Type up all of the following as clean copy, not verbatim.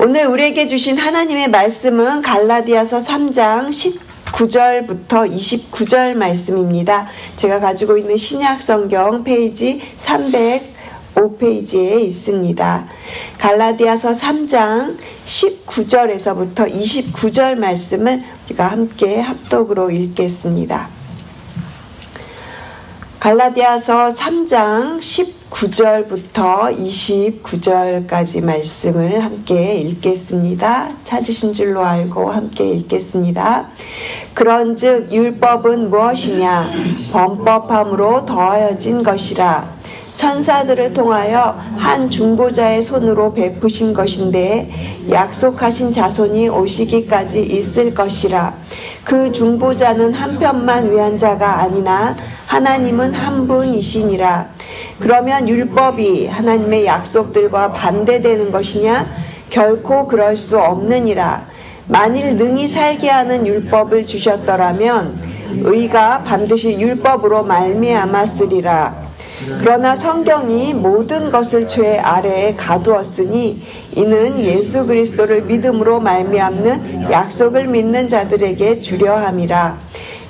오늘 우리에게 주신 하나님의 말씀은 갈라디아서 3장 19절부터 29절 말씀입니다. 제가 가지고 있는 신약 성경 페이지 305페이지에 있습니다. 갈라디아서 3장 19절에서부터 29절 말씀을 우리가 함께 합독으로 읽겠습니다. 갈라디아서 3장 19절부터 29절까지 말씀을 함께 읽겠습니다. 찾으신 줄로 알고 함께 읽겠습니다. 그런즉 율법은 무엇이냐? 범법함으로 더하여진 것이라. 천사들을 통하여 한 중보자의 손으로 베푸신 것인데 약속하신 자손이 오시기까지 있을 것이라. 그 중보자는 한편만 위한 자가 아니나 하나님은 한 분이시니라. 그러면 율법이 하나님의 약속들과 반대되는 것이냐? 결코 그럴 수 없느니라. 만일 능히 살게 하는 율법을 주셨더라면 의가 반드시 율법으로 말미암았으리라. 그러나 성경이 모든 것을 죄 아래에 가두었으니 이는 예수 그리스도를 믿음으로 말미암는 약속을 믿는 자들에게 주려 함이라.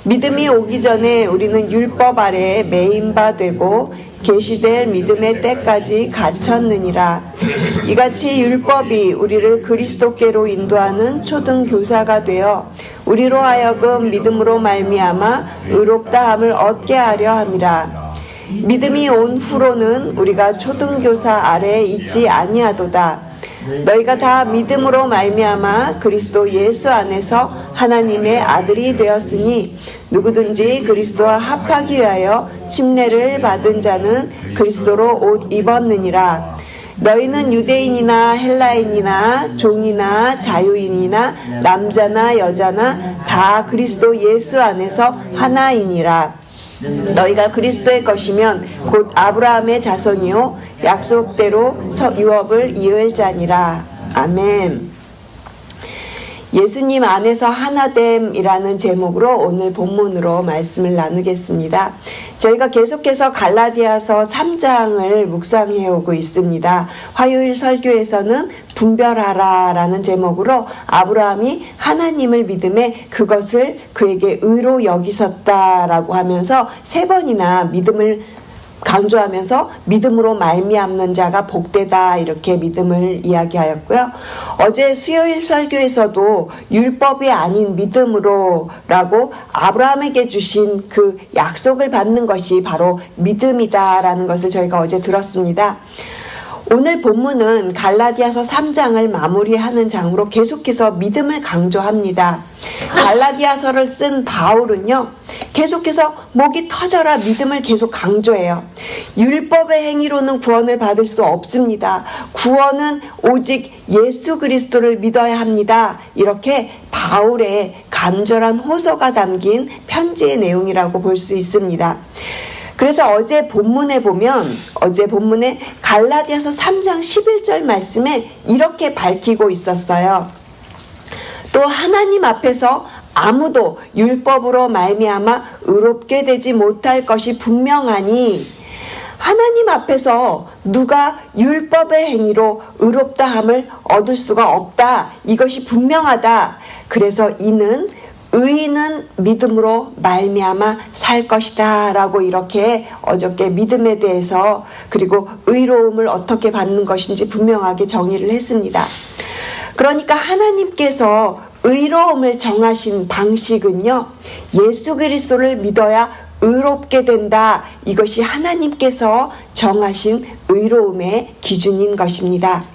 믿음이 오기 전에 우리는 율법 아래에 매인 바 되고 계시될 믿음의 때까지 갇혔느니라. 이같이 율법이 우리를 그리스도께로 인도하는 초등교사가 되어 우리로 하여금 믿음으로 말미암아 의롭다함을 얻게 하려 함이라. 믿음이 온 후로는 우리가 초등교사 아래에 있지 아니하도다. 너희가 다 믿음으로 말미암아 그리스도 예수 안에서 하나님의 아들이 되었으니 누구든지 그리스도와 합하기 위하여 침례를 받은 자는 그리스도로 옷 입었느니라. 너희는 유대인이나 헬라인이나 종이나 자유인이나 남자나 여자나 다 그리스도 예수 안에서 하나이니라. 너희가 그리스도의 것이면 곧 아브라함의 자손이요 약속대로 유업을 이을 자니라. 아멘. 예수님 안에서 하나됨이라는 제목으로 오늘 본문으로 말씀을 나누겠습니다. 저희가 계속해서 갈라디아서 3장을 묵상해 오고 있습니다. 화요일 설교에서는 분별하라 라는 제목으로 아브라함이 하나님을 믿음에 그것을 그에게 의로 여기셨다라고 하면서 3번이나 믿음을 강조하면서 믿음으로 말미암는 자가 복되다 이렇게 믿음을 이야기하였고요. 어제 수요일 설교에서도 율법이 아닌 믿음으로라고 아브라함에게 주신 그 약속을 받는 것이 바로 믿음이다라는 것을 저희가 어제 들었습니다. 오늘 본문은 갈라디아서 3장을 마무리하는 장으로 계속해서 믿음을 강조합니다. 갈라디아서를 쓴 바울은요, 계속해서 목이 터져라 믿음을 계속 강조해요. 율법의 행위로는 구원을 받을 수 없습니다. 구원은 오직 예수 그리스도를 믿어야 합니다. 이렇게 바울의 간절한 호소가 담긴 편지의 내용이라고 볼 수 있습니다. 그래서 어제 본문에 보면 어제 본문에 갈라디아서 3장 11절 말씀에 이렇게 밝히고 있었어요. 또 하나님 앞에서 아무도 율법으로 말미암아 의롭게 되지 못할 것이 분명하니 하나님 앞에서 누가 율법의 행위로 의롭다함을 얻을 수가 없다. 이것이 분명하다. 그래서 이는 의인은 믿음으로 말미암아 살 것이다 라고 이렇게 어저께 믿음에 대해서 그리고 의로움을 어떻게 받는 것인지 분명하게 정의를 했습니다. 그러니까 하나님께서 의로움을 정하신 방식은요, 예수 그리스도를 믿어야 의롭게 된다. 이것이 하나님께서 정하신 의로움의 기준인 것입니다.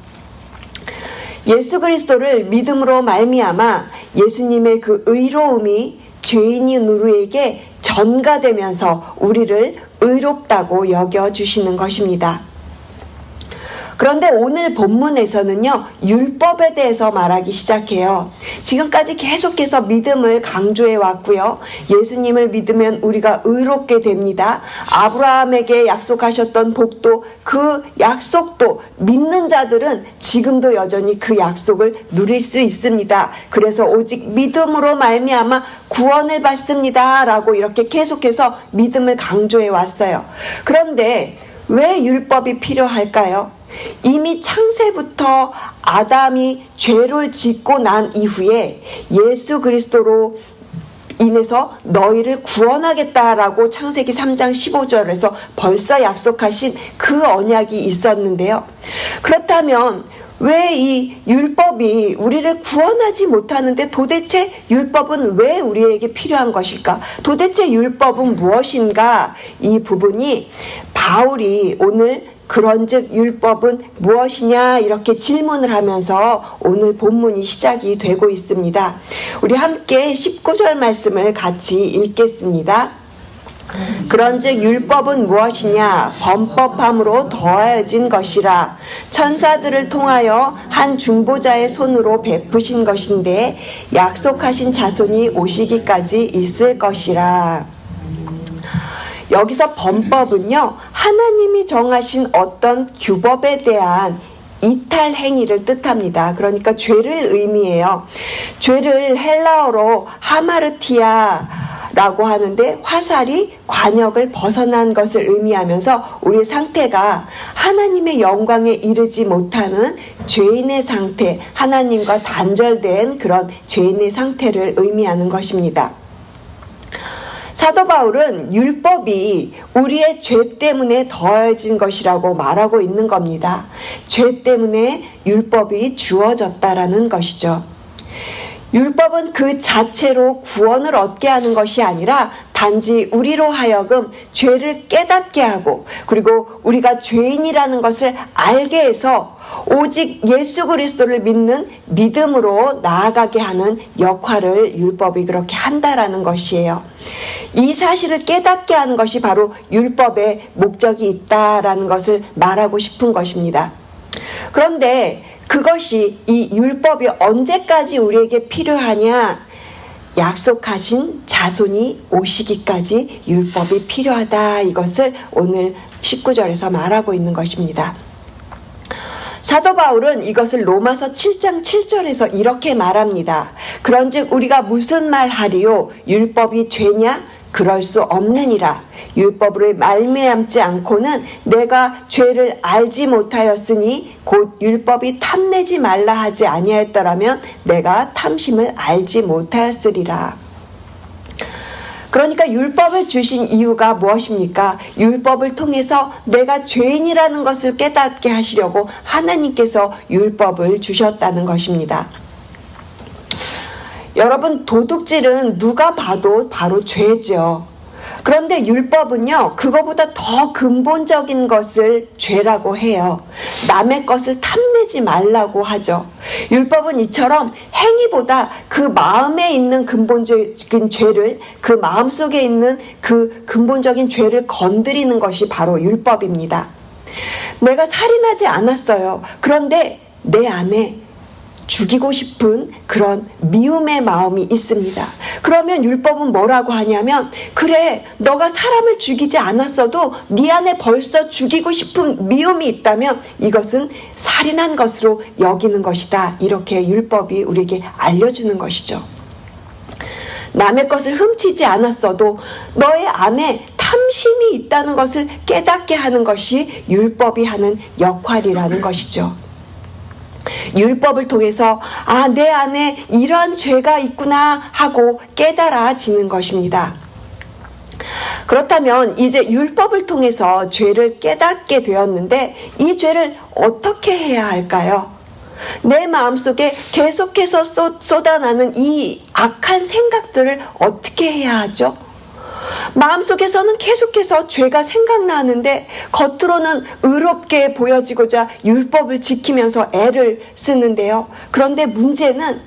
예수 그리스도를 믿음으로 말미암아 예수님의 그 의로움이 죄인인 우리에게 전가되면서 우리를 의롭다고 여겨주시는 것입니다. 그런데 오늘 본문에서는요, 율법에 대해서 말하기 시작해요. 지금까지 계속해서 믿음을 강조해 왔고요. 예수님을 믿으면 우리가 의롭게 됩니다. 아브라함에게 약속하셨던 복도, 그 약속도 믿는 자들은 지금도 여전히 그 약속을 누릴 수 있습니다. 그래서 오직 믿음으로 말미암아 구원을 받습니다. 라고 이렇게 계속해서 믿음을 강조해 왔어요. 그런데 왜 율법이 필요할까요? 이미 창세부터 아담이 죄를 짓고 난 이후에 예수 그리스도로 인해서 너희를 구원하겠다라고 창세기 3장 15절에서 벌써 약속하신 그 언약이 있었는데요. 그렇다면 왜 이 율법이 우리를 구원하지 못하는데 도대체 율법은 왜 우리에게 필요한 것일까? 도대체 율법은 무엇인가? 이 부분이 바울이 오늘 그런즉 율법은 무엇이냐 이렇게 질문을 하면서 오늘 본문이 시작이 되고 있습니다. 우리 함께 19절 말씀을 같이 읽겠습니다. 그런즉 율법은 무엇이냐? 범법함으로 더하여진 것이라. 천사들을 통하여 한 중보자의 손으로 베푸신 것인데 약속하신 자손이 오시기까지 있을 것이라. 여기서 범법은요, 하나님이 정하신 어떤 규법에 대한 이탈 행위를 뜻합니다. 그러니까 죄를 의미해요. 죄를 헬라어로 하마르티아라고 하는데 화살이 관역을 벗어난 것을 의미하면서 우리의 상태가 하나님의 영광에 이르지 못하는 죄인의 상태, 하나님과 단절된 그런 죄인의 상태를 의미하는 것입니다. 사도 바울은 율법이 우리의 죄 때문에 더해진 것이라고 말하고 있는 겁니다. 죄 때문에 율법이 주어졌다라는 것이죠. 율법은 그 자체로 구원을 얻게 하는 것이 아니라 단지 우리로 하여금 죄를 깨닫게 하고 그리고 우리가 죄인이라는 것을 알게 해서 오직 예수 그리스도를 믿는 믿음으로 나아가게 하는 역할을 율법이 그렇게 한다라는 것이에요. 이 사실을 깨닫게 하는 것이 바로 율법의 목적이 있다라는 것을 말하고 싶은 것입니다. 그런데 그것이 이 율법이 언제까지 우리에게 필요하냐? 약속하신 자손이 오시기까지 율법이 필요하다. 이것을 오늘 19절에서 말하고 있는 것입니다. 사도 바울은 이것을 로마서 7장 7절에서 이렇게 말합니다. 그런즉 우리가 무슨 말 하리요? 율법이 죄냐? 그럴 수 없느니라. 율법으로 말미암지 않고는 내가 죄를 알지 못하였으니 곧 율법이 탐내지 말라 하지 아니하였더라면 내가 탐심을 알지 못하였으리라. 그러니까 율법을 주신 이유가 무엇입니까? 율법을 통해서 내가 죄인이라는 것을 깨닫게 하시려고 하나님께서 율법을 주셨다는 것입니다. 여러분, 도둑질은 누가 봐도 바로 죄죠. 그런데 율법은요, 그거보다 더 근본적인 것을 죄라고 해요. 남의 것을 탐내지 말라고 하죠. 율법은 이처럼 행위보다 그 마음에 있는 근본적인 죄를, 그 마음속에 있는 그 근본적인 죄를 건드리는 것이 바로 율법입니다. 내가 살인하지 않았어요. 그런데 내 안에 죽이고 싶은 그런 미움의 마음이 있습니다. 그러면 율법은 뭐라고 하냐면, 그래, 너가 사람을 죽이지 않았어도 네 안에 벌써 죽이고 싶은 미움이 있다면 이것은 살인한 것으로 여기는 것이다. 이렇게 율법이 우리에게 알려주는 것이죠. 남의 것을 훔치지 않았어도 너의 안에 탐심이 있다는 것을 깨닫게 하는 것이 율법이 하는 역할이라는 것이죠. 율법을 통해서 내 안에 이러한 죄가 있구나 하고 깨달아지는 것입니다. 그렇다면 이제 율법을 통해서 죄를 깨닫게 되었는데 이 죄를 어떻게 해야 할까요? 내 마음속에 계속해서 쏟아나는 이 악한 생각들을 어떻게 해야 하죠? 마음속에서는 계속해서 죄가 생각나는데 겉으로는 의롭게 보여지고자 율법을 지키면서 애를 쓰는데요. 그런데 문제는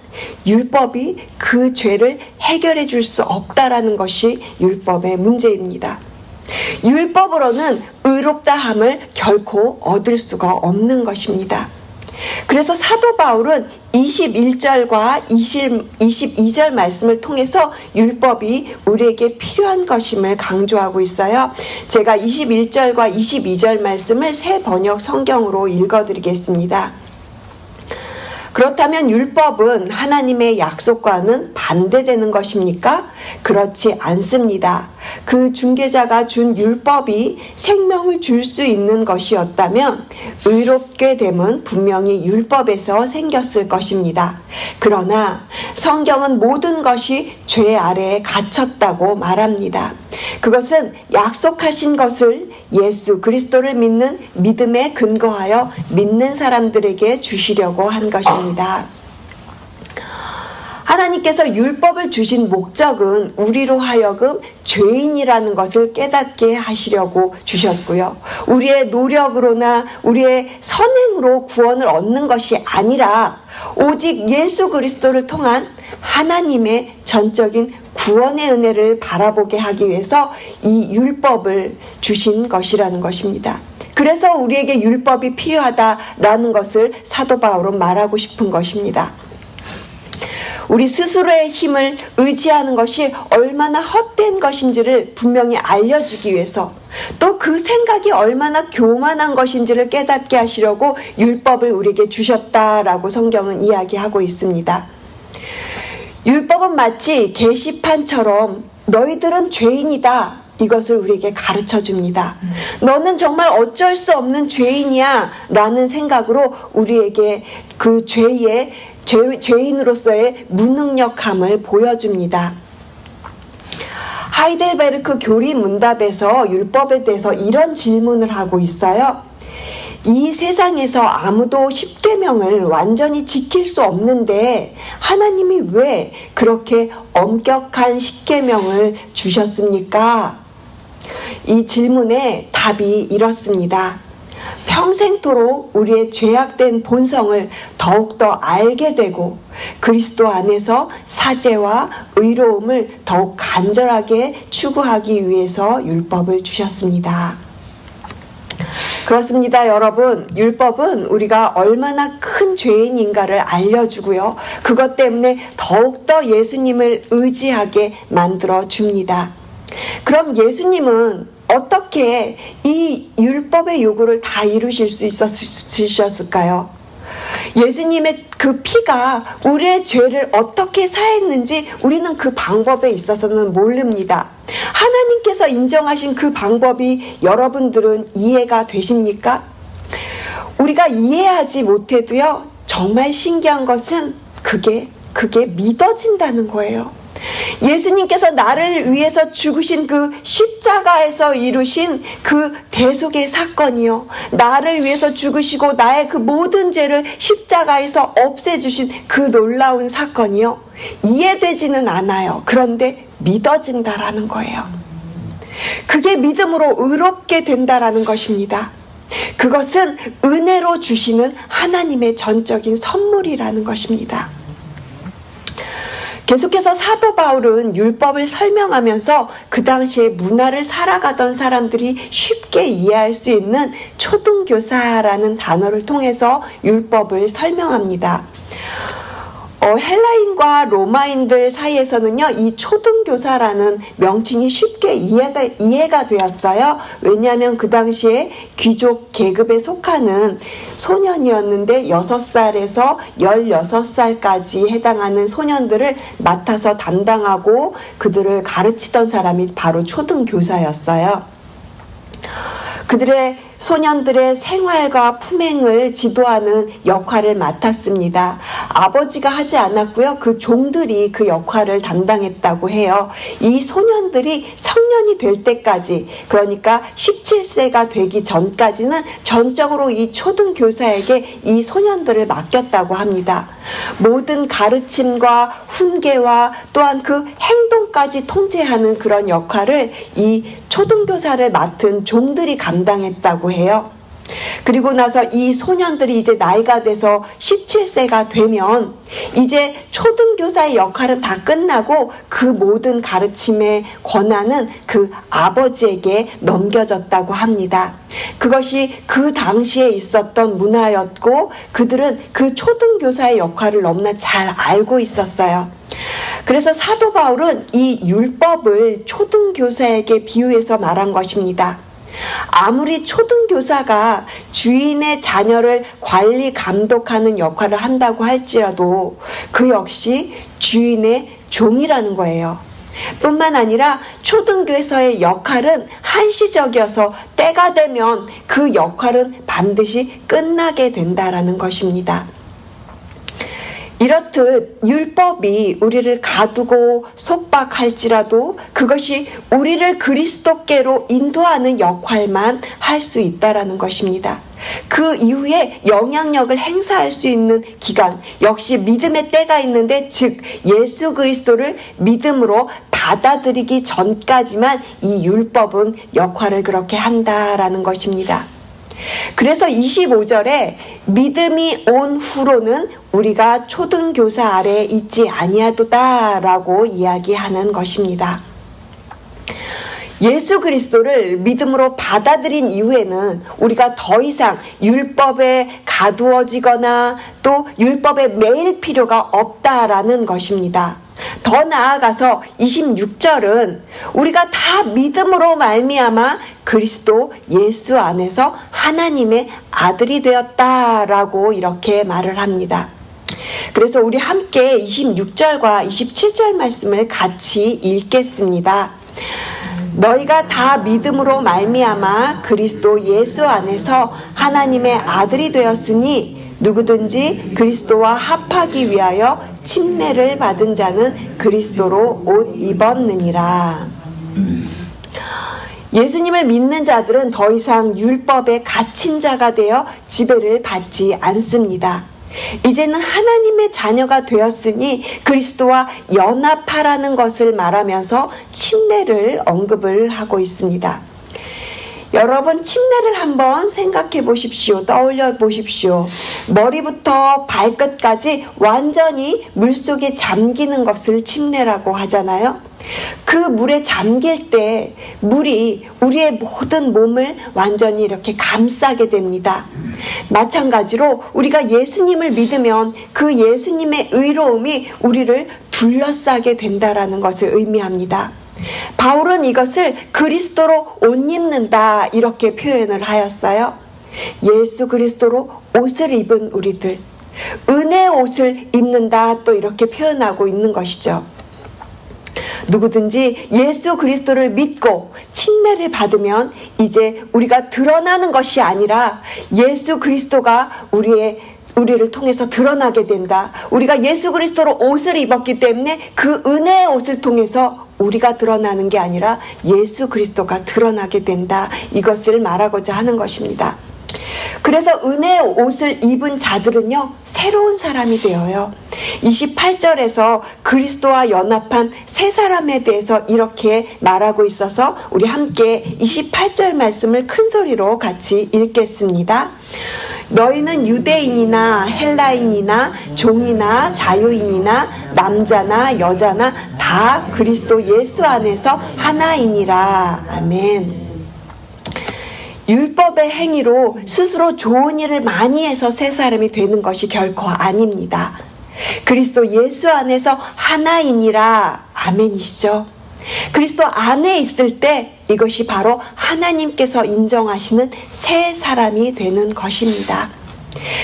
율법이 그 죄를 해결해 줄 수 없다라는 것이 율법의 문제입니다. 율법으로는 의롭다함을 결코 얻을 수가 없는 것입니다. 그래서 사도 바울은 21절과 22절 말씀을 통해서 율법이 우리에게 필요한 것임을 강조하고 있어요. 제가 21절과 22절 말씀을 새 번역 성경으로 읽어드리겠습니다. 그렇다면 율법은 하나님의 약속과는 반대되는 것입니까? 그렇지 않습니다. 그 중개자가 준 율법이 생명을 줄 수 있는 것이었다면 의롭게 됨은 분명히 율법에서 생겼을 것입니다. 그러나 성경은 모든 것이 죄 아래에 갇혔다고 말합니다. 그것은 약속하신 것을 예수 그리스도를 믿는 믿음에 근거하여 믿는 사람들에게 주시려고 한 것입니다. 하나님께서 율법을 주신 목적은 우리로 하여금 죄인이라는 것을 깨닫게 하시려고 주셨고요. 우리의 노력으로나 우리의 선행으로 구원을 얻는 것이 아니라 오직 예수 그리스도를 통한 하나님의 전적인 구원의 은혜를 바라보게 하기 위해서 이 율법을 주신 것이라는 것입니다. 그래서 우리에게 율법이 필요하다라는 것을 사도 바울은 말하고 싶은 것입니다. 우리 스스로의 힘을 의지하는 것이 얼마나 헛된 것인지를 분명히 알려주기 위해서, 또 그 생각이 얼마나 교만한 것인지를 깨닫게 하시려고 율법을 우리에게 주셨다라고 성경은 이야기하고 있습니다. 율법은 마치 게시판처럼 너희들은 죄인이다, 이것을 우리에게 가르쳐 줍니다. 너는 정말 어쩔 수 없는 죄인이야 라는 생각으로 우리에게 그 죄인으로서의 무능력함을 보여줍니다. 하이델베르크 교리문답에서 율법에 대해서 이런 질문을 하고 있어요. 이 세상에서 아무도 십계명을 완전히 지킬 수 없는데 하나님이 왜 그렇게 엄격한 십계명을 주셨습니까? 이 질문의 답이 이렇습니다. 평생토록 우리의 죄악된 본성을 더욱더 알게 되고 그리스도 안에서 사죄와 의로움을 더욱 간절하게 추구하기 위해서 율법을 주셨습니다. 그렇습니다, 여러분. 율법은 우리가 얼마나 큰 죄인인가를 알려주고요. 그것 때문에 더욱더 예수님을 의지하게 만들어 줍니다. 그럼 예수님은 어떻게 이 율법의 요구를 다 이루실 수 있으셨을까요? 예수님의 그 피가 우리의 죄를 어떻게 사했는지 우리는 그 방법에 있어서는 모릅니다. 하나님께서 인정하신 그 방법이 여러분들은 이해가 되십니까? 우리가 이해하지 못해도요, 정말 신기한 것은 그게 믿어진다는 거예요. 예수님께서 나를 위해서 죽으신 그 십자가에서 이루신 그 대속의 사건이요, 나를 위해서 죽으시고 나의 그 모든 죄를 십자가에서 없애주신 그 놀라운 사건이요, 이해되지는 않아요. 그런데 믿어진다라는 거예요. 그게 믿음으로 의롭게 된다라는 것입니다. 그것은 은혜로 주시는 하나님의 전적인 선물이라는 것입니다. 계속해서 사도 바울은 율법을 설명하면서 그 당시에 문화를 살아가던 사람들이 쉽게 이해할 수 있는 초등교사라는 단어를 통해서 율법을 설명합니다. 헬라인과 로마인들 사이에서는요, 이 초등교사라는 명칭이 쉽게 이해가 되었어요. 왜냐하면 그 당시에 귀족 계급에 속하는 소년이었는데 6살에서 16살까지 해당하는 소년들을 맡아서 담당하고 그들을 가르치던 사람이 바로 초등교사였어요. 그들의 소년들의 생활과 품행을 지도하는 역할을 맡았습니다. 아버지가 하지 않았고요. 그 종들이 그 역할을 담당했다고 해요. 이 소년들이 성년이 될 때까지, 그러니까 17세가 되기 전까지는 전적으로 이 초등교사에게 이 소년들을 맡겼다고 합니다. 모든 가르침과 훈계와 또한 그 행동까지 통제하는 그런 역할을 이 초등교사를 맡은 종들이 감당했다고 해요. 그리고 나서 이 소년들이 이제 나이가 돼서 17세가 되면 이제 초등교사의 역할은 다 끝나고 그 모든 가르침의 권한은 그 아버지에게 넘겨졌다고 합니다. 그것이 그 당시에 있었던 문화였고 그들은 그 초등교사의 역할을 너무나 잘 알고 있었어요. 그래서 사도 바울은 이 율법을 초등교사에게 비유해서 말한 것입니다. 아무리 초등교사가 주인의 자녀를 관리 감독하는 역할을 한다고 할지라도 그 역시 주인의 종이라는 거예요. 뿐만 아니라 초등교회에서의 역할은 한시적이어서 때가 되면 그 역할은 반드시 끝나게 된다라는 것입니다. 이렇듯 율법이 우리를 가두고 속박할지라도 그것이 우리를 그리스도께로 인도하는 역할만 할 수 있다라는 것입니다. 그 이후에 영향력을 행사할 수 있는 기간 역시 믿음의 때가 있는데, 즉 예수 그리스도를 믿음으로 받아들이기 전까지만 이 율법은 역할을 그렇게 한다라는 것입니다. 그래서 25절에 믿음이 온 후로는 우리가 초등교사 아래에 있지 아니하도다라고 이야기하는 것입니다. 예수 그리스도를 믿음으로 받아들인 이후에는 우리가 더 이상 율법에 가두어지거나 또 율법에 매일 필요가 없다라는 것입니다. 더 나아가서 26절은 우리가 다 믿음으로 말미암아 그리스도 예수 안에서 하나님의 아들이 되었다라고 이렇게 말을 합니다. 그래서 우리 함께 26절과 27절 말씀을 같이 읽겠습니다. 너희가 다 믿음으로 말미암아 그리스도 예수 안에서 하나님의 아들이 되었으니 누구든지 그리스도와 합하기 위하여 침례를 받은 자는 그리스도로 옷 입었느니라. 예수님을 믿는 자들은 더 이상 율법에 갇힌 자가 되어 지배를 받지 않습니다. 이제는 하나님의 자녀가 되었으니 그리스도와 연합하라는 것을 말하면서 침례를 언급을 하고 있습니다. 여러분, 침례를 한번 생각해 보십시오. 떠올려 보십시오. 머리부터 발끝까지 완전히 물속에 잠기는 것을 침례라고 하잖아요. 그 물에 잠길 때 물이 우리의 모든 몸을 완전히 이렇게 감싸게 됩니다. 마찬가지로 우리가 예수님을 믿으면 그 예수님의 의로움이 우리를 둘러싸게 된다라는 것을 의미합니다. 바울은 이것을 그리스도로 옷 입는다 이렇게 표현을 하였어요. 예수 그리스도로 옷을 입은 우리들, 은혜의 옷을 입는다 또 이렇게 표현하고 있는 것이죠. 누구든지 예수 그리스도를 믿고 침례를 받으면 이제 우리가 드러나는 것이 아니라 예수 그리스도가 우리를 통해서 드러나게 된다. 우리가 예수 그리스도로 옷을 입었기 때문에 그 은혜의 옷을 통해서 우리가 드러나는 게 아니라 예수 그리스도가 드러나게 된다. 이것을 말하고자 하는 것입니다. 그래서 은혜의 옷을 입은 자들은요, 새로운 사람이 되어요. 28절에서 그리스도와 연합한 새 사람에 대해서 이렇게 말하고 있어서 우리 함께 28절 말씀을 큰 소리로 같이 읽겠습니다. 너희는 유대인이나 헬라인이나 종이나 자유인이나 남자나 여자나 다 그리스도 예수 안에서 하나이니라. 아멘. 율법의 행위로 스스로 좋은 일을 많이 해서 새 사람이 되는 것이 결코 아닙니다. 그리스도 예수 안에서 하나이니라. 아멘이시죠? 그리스도 안에 있을 때 이것이 바로 하나님께서 인정하시는 새 사람이 되는 것입니다.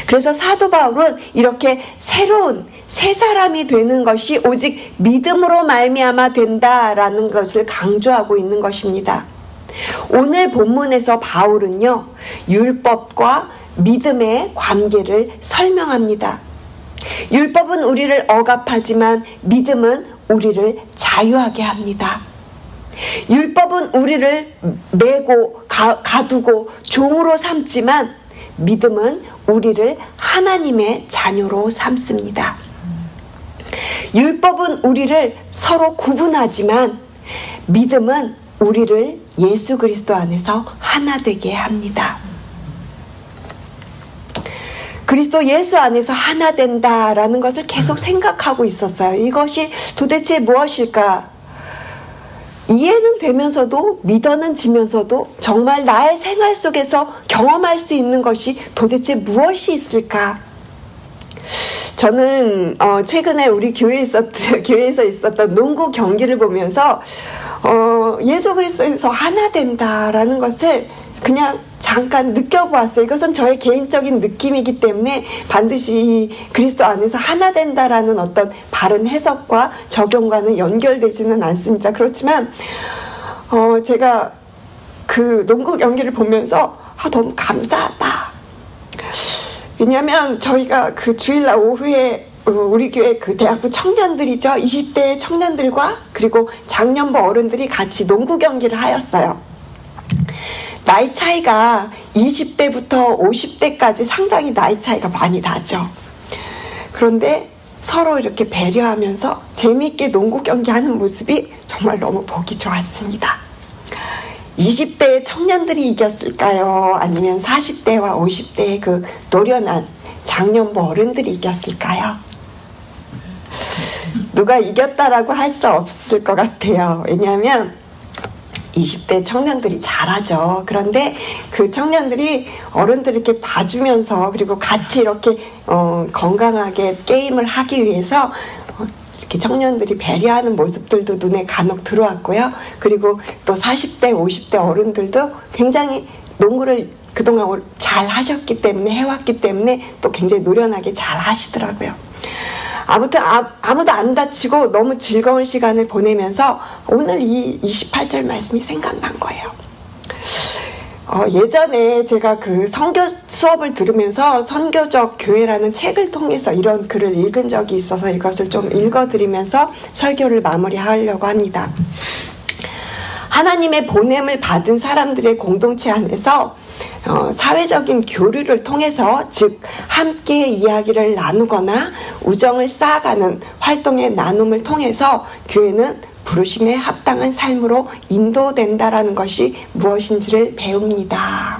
그래서 사도 바울은 이렇게 새로운 새 사람이 되는 것이 오직 믿음으로 말미암아 된다라는 것을 강조하고 있는 것입니다. 오늘 본문에서 바울은요, 율법과 믿음의 관계를 설명합니다. 율법은 우리를 억압하지만 믿음은 우리를 자유하게 합니다. 율법은 우리를 매고 가두고 종으로 삼지만 믿음은 우리를 하나님의 자녀로 삼습니다. 율법은 우리를 서로 구분하지만 믿음은 우리를 예수 그리스도 안에서 하나 되게 합니다. 그리스도 예수 안에서 하나 된다라는 것을 계속 생각하고 있었어요. 이것이 도대체 무엇일까? 이해는 되면서도 믿어는 지면서도 정말 나의 생활 속에서 경험할 수 있는 것이 도대체 무엇이 있을까? 저는 최근에 우리 교회에서 있었던 농구 경기를 보면서 예수 그리스도에서 하나 된다라는 것을 그냥 잠깐 느껴보았어요. 이것은 저의 개인적인 느낌이기 때문에 반드시 그리스도 안에서 하나 된다라는 어떤 바른 해석과 적용과는 연결되지는 않습니다. 그렇지만 제가 그 농구 경기를 보면서 너무 감사하다. 왜냐하면 저희가 그 주일날 오후에 우리 교회 그 대학부 청년들이죠. 20대 청년들과 그리고 장년부 어른들이 같이 농구 경기를 하였어요. 나이 차이가 20대부터 50대까지 상당히 나이 차이가 많이 나죠. 그런데 서로 이렇게 배려하면서 재미있게 농구 경기하는 모습이 정말 너무 보기 좋았습니다. 20대의 청년들이 이겼을까요? 아니면 40대와 50대의 그 노련한 장년부 어른들이 이겼을까요? 누가 이겼다라고 할 수 없을 것 같아요. 왜냐하면 20대 청년들이 잘하죠. 그런데 그 청년들이 어른들 이렇게 봐주면서 그리고 같이 이렇게 건강하게 게임을 하기 위해서 이렇게 청년들이 배려하는 모습들도 눈에 간혹 들어왔고요. 그리고 또 40대, 50대 어른들도 굉장히 농구를 그동안 잘 하셨기 때문에 해왔기 때문에 또 굉장히 노련하게 잘 하시더라고요. 아무튼 아무도 안 다치고 너무 즐거운 시간을 보내면서 오늘 이 28절 말씀이 생각난 거예요. 예전에 제가 그 선교 수업을 들으면서 선교적 교회라는 책을 통해서 이런 글을 읽은 적이 있어서 이것을 좀 읽어드리면서 설교를 마무리하려고 합니다. 하나님의 보냄을 받은 사람들의 공동체 안에서 사회적인 교류를 통해서, 즉 함께 이야기를 나누거나 우정을 쌓아가는 활동의 나눔을 통해서 교회는 부르심에 합당한 삶으로 인도된다라는 것이 무엇인지를 배웁니다.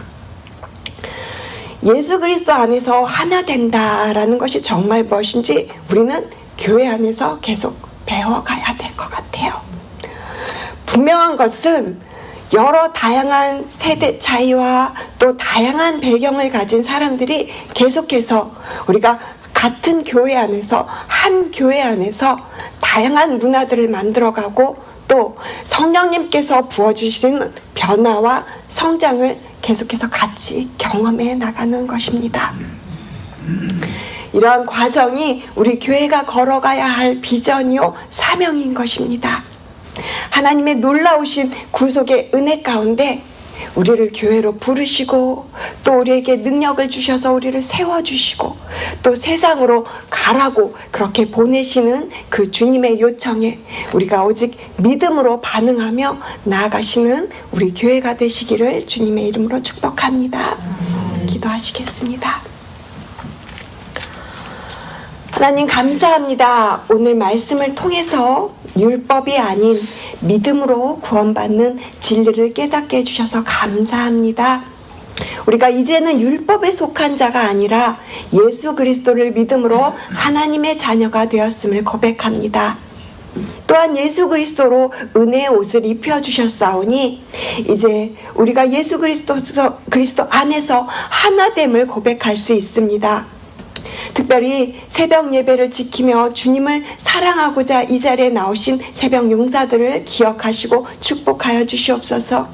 예수 그리스도 안에서 하나 된다라는 것이 정말 무엇인지 우리는 교회 안에서 계속 배워가야 될 것 같아요. 분명한 것은 여러 다양한 세대 차이와 또 다양한 배경을 가진 사람들이 계속해서 우리가 같은 교회 안에서, 한 교회 안에서 다양한 문화들을 만들어가고 또 성령님께서 부어주신 변화와 성장을 계속해서 같이 경험해 나가는 것입니다. 이러한 과정이 우리 교회가 걸어가야 할 비전이요 사명인 것입니다. 하나님의 놀라우신 구속의 은혜 가운데 우리를 교회로 부르시고 또 우리에게 능력을 주셔서 우리를 세워주시고 또 세상으로 가라고 그렇게 보내시는 그 주님의 요청에 우리가 오직 믿음으로 반응하며 나아가시는 우리 교회가 되시기를 주님의 이름으로 축복합니다. 기도하시겠습니다. 하나님 감사합니다. 오늘 말씀을 통해서 율법이 아닌 믿음으로 구원받는 진리를 깨닫게 해주셔서 감사합니다. 우리가 이제는 율법에 속한 자가 아니라 예수 그리스도를 믿음으로 하나님의 자녀가 되었음을 고백합니다. 또한 예수 그리스도로 은혜의 옷을 입혀주셨사오니 이제 우리가 예수 그리스도 안에서 하나됨을 고백할 수 있습니다. 특별히 새벽 예배를 지키며 주님을 사랑하고자 이 자리에 나오신 새벽 용사들을 기억하시고 축복하여 주시옵소서.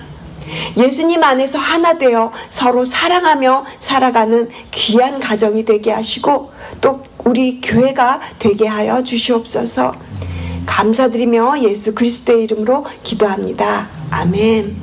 예수님 안에서 하나 되어 서로 사랑하며 살아가는 귀한 가정이 되게 하시고 또 우리 교회가 되게 하여 주시옵소서. 감사드리며 예수 그리스도의 이름으로 기도합니다. 아멘.